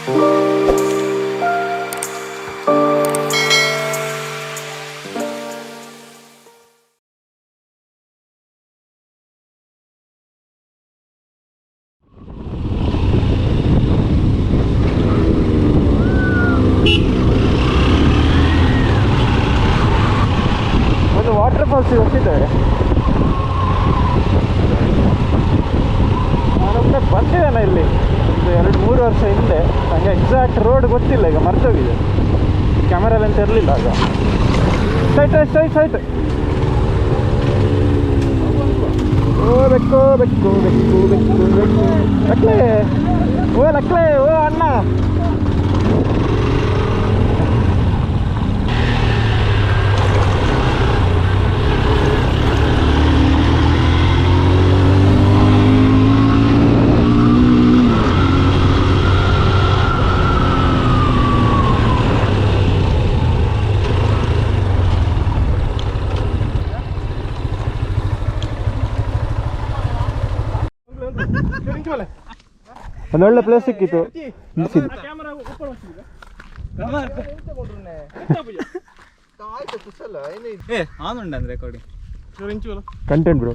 Water falls ಹೋಗ್ತಿದ್ದೇವೆ. ನಾನೊಮ್ಮೆ ಬಂದಿದ್ದೇನೆ ಇಲ್ಲಿ ಒಂದು 2-3 ವರ್ಷ ಹಿಂದೆ. ನನಗೆ ಎಕ್ಸಾಕ್ಟ್ ರೋಡ್ ಗೊತ್ತಿಲ್ಲ, ಈಗ ಮರ್ತೋಗಿದೆ. ಕ್ಯಾಮರಲ್ಲಿ ಅಂತ ಇರಲಿಲ್ಲ ಆಗ. ಸೈಟ್ ಓ ಬೆಕ್ಕು ಲಕ್ಲೆ, ಓ ಅಣ್ಣ. ಒಂದೊಳ್ಳೆ ಪ್ಲೇಸ್ ಸಿಕ್ಕಿತ್ತು. Content bro.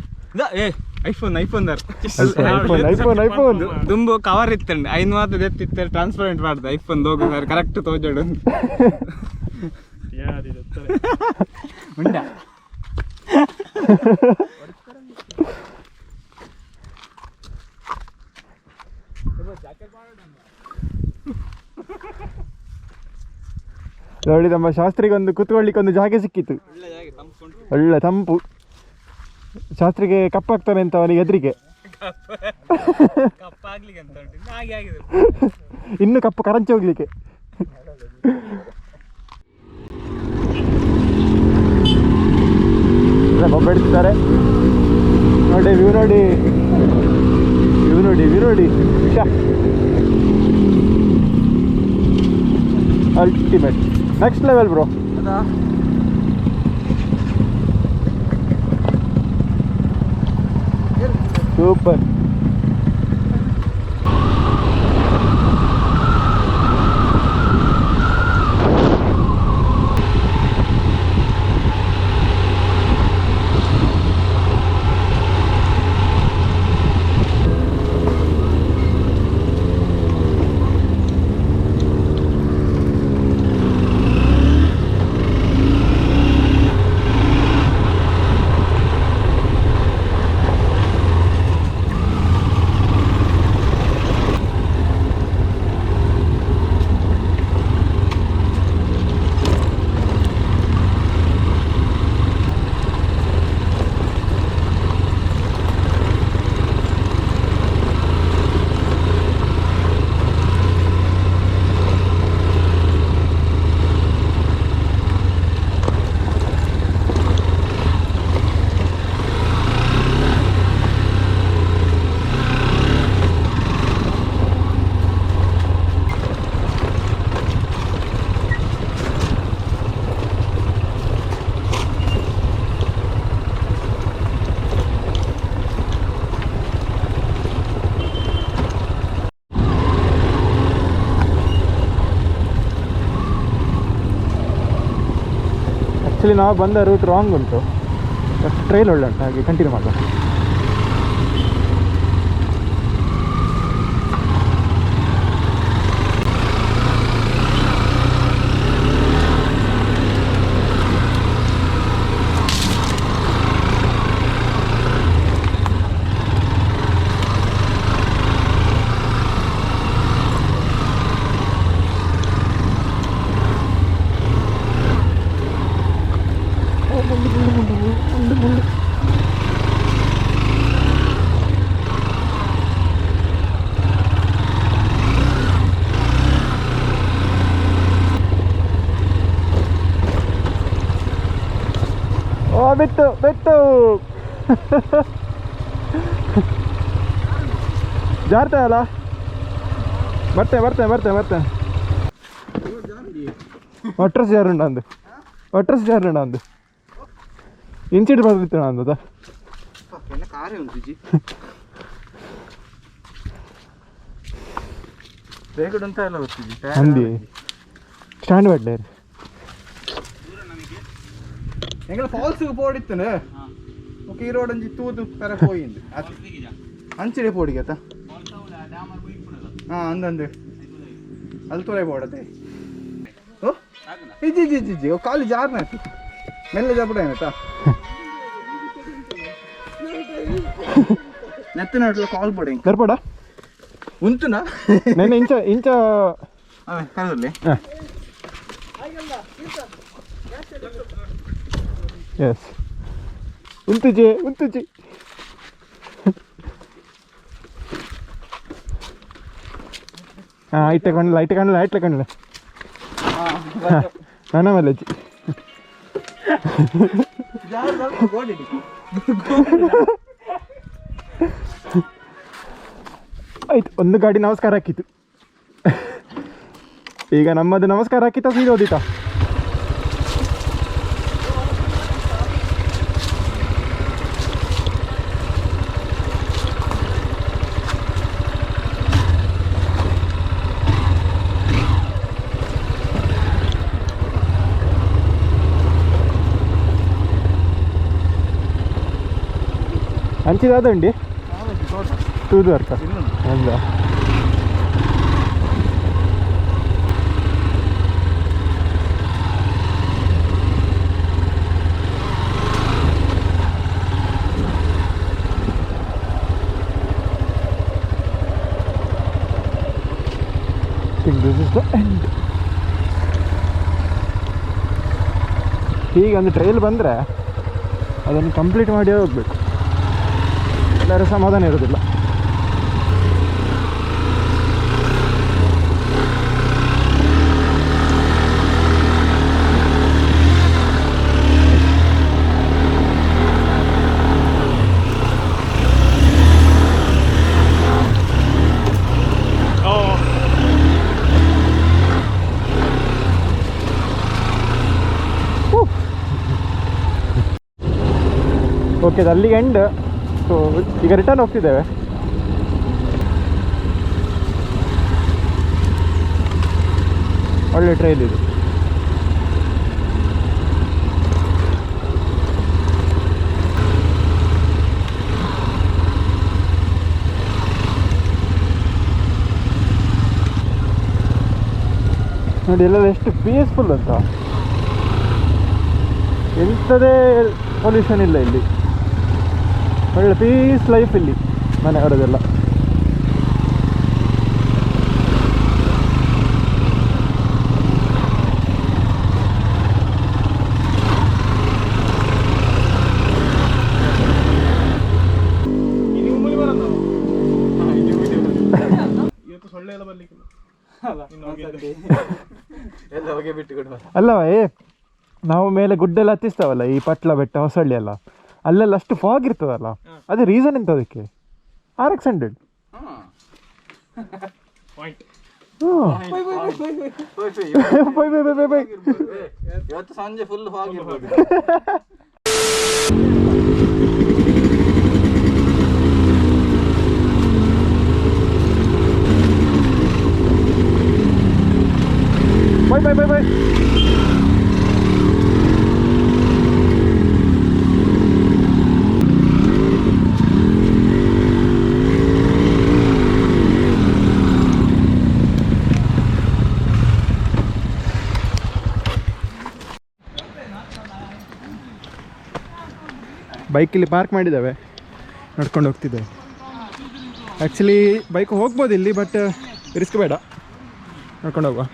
ಐಫೋನ್ ದುಂಬು ಕವರ್ ಇತ್ತಂడి 5 ಮಾತು ಎತ್ತಿತ್ತ ಟ್ರಾನ್ಸ್ಪರೆಂಟ್ ಮಾಡ್ದೆ ಐಫೋನ್ ಲೋಗೋ ಕರೆಕ್ಟ್ ತೋಜೋಡು ಉಂಡ ನೋಡಿ, ನಮ್ಮ ಶಾಸ್ತ್ರಿಗೆ ಒಂದು ಕುತ್ಕೊಳ್ಳಿಕ್ಕೆ ಒಂದು ಜಾಗ ಸಿಕ್ಕಿತ್ತು. ಒಳ್ಳೆ ತಂಪು. ಶಾಸ್ತ್ರಿಗೆ ಕಪ್ಪಾಗ್ತಾನೆ ಅಂತ ಅವನಿಗೆ ಎದುರಿಗೆ. ಇನ್ನು ಕಪ್ಪು ಕರಂಚಿ ಹೋಗ್ಲಿಕ್ಕೆ. ಬೊಬ್ಬೆ ಇಡ್ತಿದ್ದಾರೆ ನೋಡಿ. ವ್ಯೂ ನೋಡಿ. Ultimate, next level bro. Super. Actually ನಾವು ಬಂದ ರೂಟ್ ರಾಂಗ್ ಉಂಟು, ಬಟ್ ಟ್ರೈಲ್ ಒಳ್ಳೆ ಉಂಟು, ಹಾಗೆ ಕಂಟಿನ್ಯೂ ಮಾಡೋಣ. ಬಿತ್ತು ಜಾರ್ತೆ ಅಲ್ಲ. ಬರ್ತೇನೆ ಒಟ್ರಸ್ ಜಾರುಂಡ ಅಂದು ಇನ್ಸಿಟ್ ಬರ್ದಿತ್ತು ನಾನು ಅದ. ರೇಗಡ್ ಅಂತ ಎಲ್ಲ ಗೊತ್ತಿದ್ದಿ ಅಂದಿ ಸ್ಟ್ಯಾಂಡ್ ಬಡ್ಲೆ ಎಂಗಳ ಫಾಲ್ಸ್ಗೆ ಪೋಡಿತ್ತನೆ ಓಕೆ ಈ ರೋಡ್ ಅಂಜಿ ತೂದು ತರ ಹೋಯಿಂದು ಅಂಚಿಡೆ ಪೋಡಿಗೆತ ಹಾಂ ಅಂದಂದು ಅಲ್ಲಿ ತೋರೆ ಪೋಡತೆ ಓ ಇಜ್ಜಿ ಇಜ್ಜಿ ಇಜ್ಜಿ ಓ ಕಾಲು ಜಾರ್ನ ಆಯ್ತು ಮೆಲ್ಲ ಜಾಪಡ ಆಯ್ತಾ ನೆತ್ತಿನ ಕಾಲ್ ಪೋಡಿ ಬರ್ಪಡ ಉಂಟುನಾ ನೆನ್ನೆ ಇಂಚ ಕರದಲ್ಲಿ ಎಸ್ ಉಂತುಜಿ ಹಾಂ ಇಟ್ಟೆ ಕಾಣಲ್ಲ ನನ್ನ ಮೇಲೆ ಆಯ್ತು ಒಂದು ಗಾಡಿ ನಮಸ್ಕಾರ ಹಾಕಿತ್ತು ಈಗ ನಮ್ಮದು ನಮಸ್ಕಾರ ಹಾಕಿತ್ತ ಸೀದಾ ಓದಿತಾ ಅಂಚಿದಾದಂಡಿ ತೂದು ವರ್ಕ ಹೌದಾ this is the end. ಹೀಗೆ ಒಂದು ಟ್ರೈಲ್ ಬಂದರೆ ಅದನ್ನು ಕಂಪ್ಲೀಟ್ ಮಾಡಿ ಹೋಗ್ಬೇಕು, ಎಲ್ಲರೂ ಸಮಾಧಾನ ಇರೋದಿಲ್ಲ. ಓಕೆ, ಅಲ್ಲಿಗೆ ಎಂಡ್. ಸೊ ಈಗ ರಿಟರ್ನ್ ಹೋಗ್ತಿದ್ದೇವೆ. ಒಳ್ಳೆ ಟ್ರೈಲ್ ಇದು. ನೋಡಿ ಎಲ್ಲ ಎಷ್ಟು ಪೀಸ್ಫುಲ್ ಅಂತ, ಎಂಥದೇ ಪೊಲ್ಯೂಷನ್ ಇಲ್ಲ ಇಲ್ಲಿ. ಒಳ್ಳೆ ಪೀಸ್ ಲೈಫ್ ಇಲ್ಲಿ ಮನೆಯವರದೆಲ್ಲ. ಅಲ್ಲವ ನಾವು ಮೇಲೆ ಗುಡ್ಡೆಲ್ಲ ಹತ್ತಿಸ್ತಾವಲ್ಲ, ಈ ಪಟ್ಲ ಬೆಟ್ಟ ಹೊಸಳ್ಳಿ ಎಲ್ಲ, ಅಲ್ಲೆಲ್ಲ ಅಷ್ಟು ಫಾಗ್ ಇರ್ತದಲ್ಲ, ಅದೇ ರೀಸನ್ ಎಂತ ಅದಕ್ಕೆ. RX100 ಇವತ್ತು ಸಂಜೆ ಫುಲ್ ಫಾಗ್ ಇರ್ಬೋದು. Bye bye bye bye. ಬೈಕಲ್ಲಿ ಪಾರ್ಕ್ ಮಾಡಿದ್ದಾವೆ, ನಡ್ಕೊಂಡು ಹೋಗ್ತಿದ್ದೇವೆ. ಆ್ಯಕ್ಚುಲಿ ಬೈಕ್ ಹೋಗ್ಬೋದು ಇಲ್ಲಿ, ಬಟ್ ರಿಸ್ಕ್ ಬೇಡ, ನಡ್ಕೊಂಡು ಹೋಗುವ.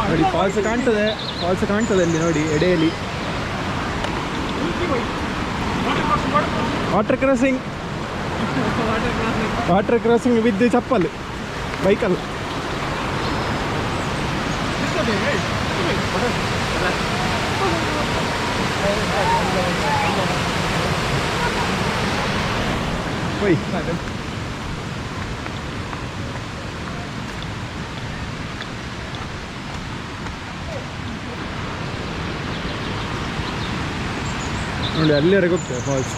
ನೋಡಿ ಫಾಲ್ಸ್ ಕಾಣ್ತದೆ, ಫಾಲ್ಸ್ ಕಾಣ್ತದೆ ಅಲ್ಲಿ ನೋಡಿ ಎಡೆಯಲ್ಲಿ. ವಾಟರ್ ಕ್ರಾಸಿಂಗ್ ವಿತ್ ಚಪ್ಪಲ್, ಬೈಕಲ್ಲ. ನೋಡಿ ಅಲ್ಲಿವರೆಗೆ ಹೋಗ್ತದೆ ಫಾಲ್ಸ್.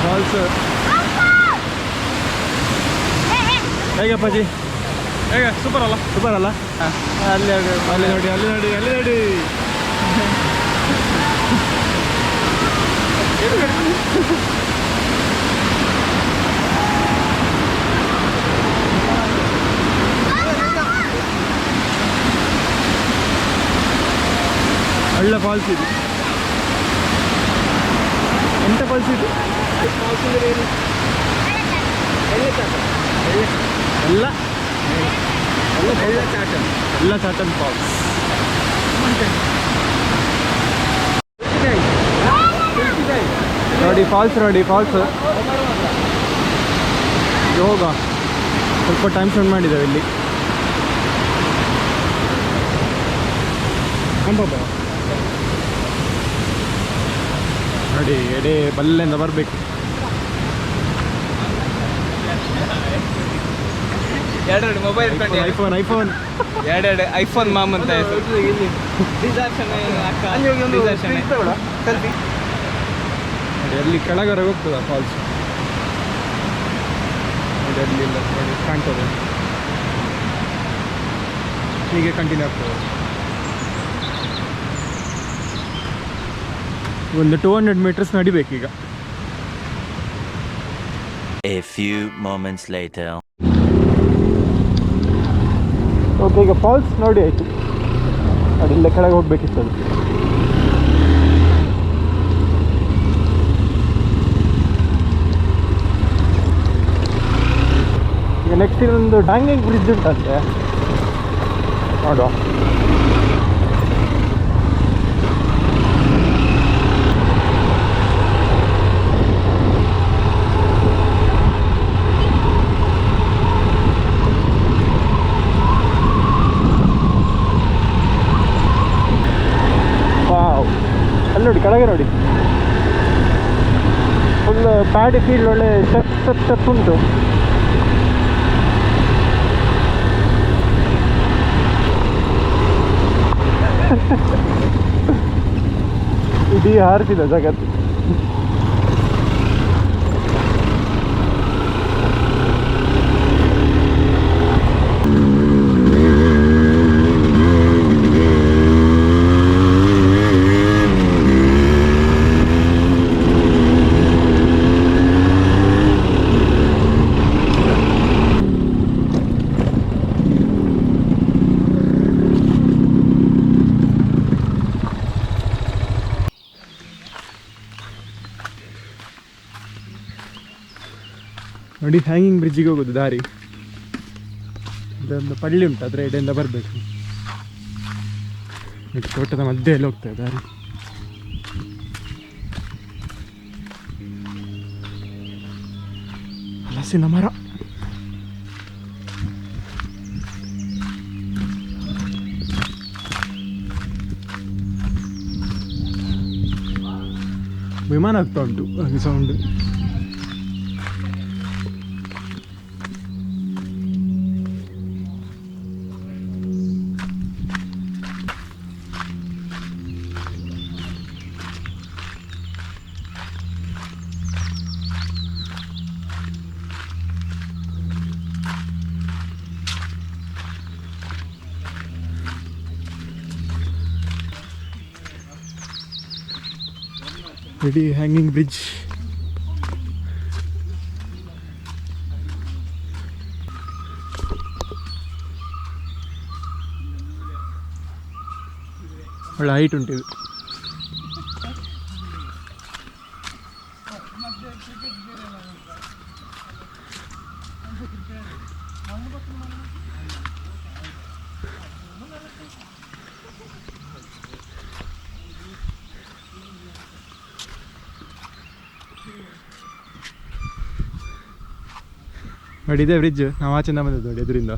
ಫಾಲ್ಸ್ ಹೇಗೆ ಅಪ್ಪಾಜಿ? ಹೇಗೆ ಸೂಪರ್ ಅಲ್ಲ? ಸೂಪರ್ ಅಲ್ಲ? ಅಲ್ಲಿ ಅಲ್ಲಿ ನೋಡಿ ಅಲ್ಲಿ ನೋಡಿ ಅಲ್ಲಿ ನೋಡಿ ಒಳ್ಳೆ ಫಾಲ್ಸ್ ಇದು. ಎಂತ ಫಾಲ್ಸ್ ಇದು? ಎಲ್ಲ ಎಲ್ಲ ಚಾಟನ್ ಫಾಲ್ಸ್. ನೋಡಿ ಫಾಲ್ಸ್, ನೋಡಿ ಫಾಲ್ಸ್. ಯೋಗ ಸ್ವಲ್ಪ ಟೈಮ್ ಸ್ಪೆಂಡ್ ಮಾಡಿದ್ದೇವೆ ಇಲ್ಲಿ. ನೋಡಿ ಎಡೆ ಬಲ್ಲೆಂದ ಬರಬೇಕು. ಎರಡು ಮೊಬೈಲ್ ಐಫೋನ್ ಐಫೋನ್ ಎರಡು ಐಫೋನ್ ಮಾಮ್ ಅಂತ ನೋಡಿ ಅಲ್ಲಿ ಕೆಳಗಡೆ ಹೋಗ್ತದ ಫಾಲ್ಸ್. ನೋಡಿ ಅಲ್ಲಿ ಇಲ್ಲ ನೋಡಿ ಕಾಣ್ತದೆ. ಹೀಗೆ ಕಂಟಿನ್ಯೂ ಆಗ್ತದೆ. ಒಂದು 200 meters ನಡಿಬೇಕೀಗ. A few moments later. Okay, ಈಗ ಫಾಲ್ಸ್ ನೋಡಿ ಆಯಿತು. ಅಡಿಲ್ಲ ಕೆಳಗೆ ಹೋಗ್ಬೇಕಿತ್ತು ಅದು. ಈಗ ನೆಕ್ಸ್ಟ್ ಇನ್ನೊಂದು ಚಾಂಗಂಗ್ ಬ್ರಿಡ್ಜ್ ಉಂಟಂತೆ, ನೋಡುವ. ನೋಡಿ ಕೆಳಗೆ ನೋಡಿ, ಫುಲ್ ಪ್ಯಾಡಿ ಫೀಲ್ಡ್, ಒಳ್ಳೆ ಸ್ಟೆಪ್ ಉಂಟು. ಇಡೀ ಹಾರ್ತಿದೆ ಜಗತ್ತು. ನೋಡಿ ಹ್ಯಾಂಗಿಂಗ್ ಬ್ರಿಡ್ಜಿಗೆ ಹೋಗೋದು ದಾರಿ. ಇದೊಂದು ಪಳ್ಳಿ ಉಂಟು, ಅದರ ಎಡೆಯಿಂದ ಬರಬೇಕು. ಇದು ತೋಟದ ಮಧ್ಯೆಯಲ್ಲಿ ಹೋಗ್ತದೆ ದಾರಿ. ಹಲಸಿನ ಮರ. ವಿಮಾನ ಆಗ್ತಾ ಉಂಟು ಹಾಗೆ ಸೌಂಡ್. Pretty hanging bridge. ಒಳ್ಳೆ ಹೈಟ್ ಉಂಟು ಇದು. ನೋಡಿ ಇದೆ ಬ್ರಿಡ್ಜ್, ನಾವು ಆಚೆಯಿಂದ ಬಂದದ್ದು ನೋಡಿ ಎದುರಿಂದ.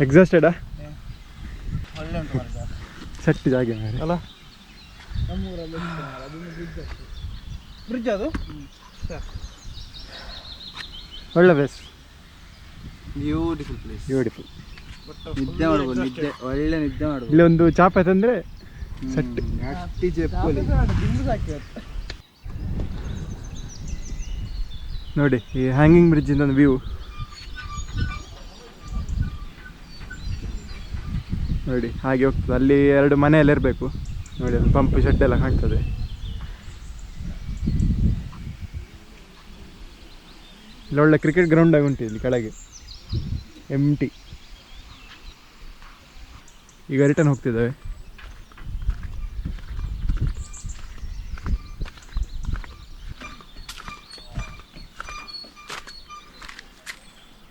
ಎಕ್ಸಾಸ್ಟೆಡಾ ಒಳ್ಳೆ ಉಂಟು ಸೆಟ್ ಜಾಗ ಅಲ್ಲ. ಬ್ರಿಡ್ಜ್ ಅದು ಒಳ್ಳೆ ಪ್ಲೇಸ್, ಬ್ಯೂಟಿಫುಲ್ ಪ್ಲೇಸ್. ಬ್ಯೂಟಿಫುಲ್. ನಿದ್ದೆ ಮಾಡ್ಬೋದು, ನಿದ್ದೆ ಒಳ್ಳೆ ನಿದ್ದೆ ಮಾಡ್ಬೋದು. ಇಲ್ಲಿ ಒಂದು ಚಾಪ ತಂದರೆ ಸೆಟ್. ಅಟ್ಟಿ ಜೆಪ್ಪಲಿ ನೋಡಿ ಈ ಹ್ಯಾಂಗಿಂಗ್ ಬ್ರಿಡ್ಜಿಂದ ಒಂದು ವ್ಯೂ ನೋಡಿ ಹಾಗೆ ಹೋಗ್ತದೆ. ಅಲ್ಲಿ 2 ಮನೆಯಲ್ಲಿ ಇರಬೇಕು ನೋಡಿ, ಅಲ್ಲಿ ಪಂಪ್ ಶೆಡ್ ಎಲ್ಲ ಕಾಣ್ತದೆ. ಇಲ್ಲಿ ಒಳ್ಳೆ ಕ್ರಿಕೆಟ್ ಗ್ರೌಂಡ್ ಆಗಿ ಉಂಟು ಇಲ್ಲಿ ಕೆಳಗೆ, ಎಂಟಿ. ಈಗ ರಿಟರ್ನ್ ಹೋಗ್ತಿದ್ದಾವೆ.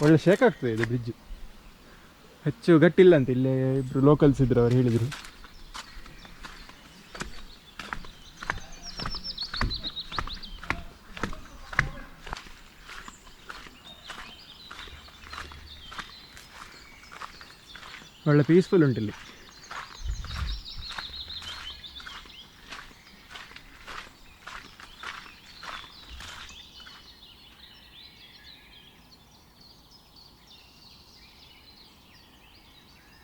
ಒಳ್ಳೆ ಶೇಕ್ ಆಗ್ತದೆ ಇದು ಬ್ರಿಡ್ಜ್, ಹೆಚ್ಚು ಗಟ್ಟಿಲ್ಲ ಅಂತ ಇಲ್ಲೇ ಇಬ್ಬರು ಲೋಕಲ್ಸ್ ಇದ್ರು, ಅವ್ರು ಹೇಳಿದರು. ಒಳ್ಳೆ ಪೀಸ್ಫುಲ್ ಉಂಟು ಇಲ್ಲಿ.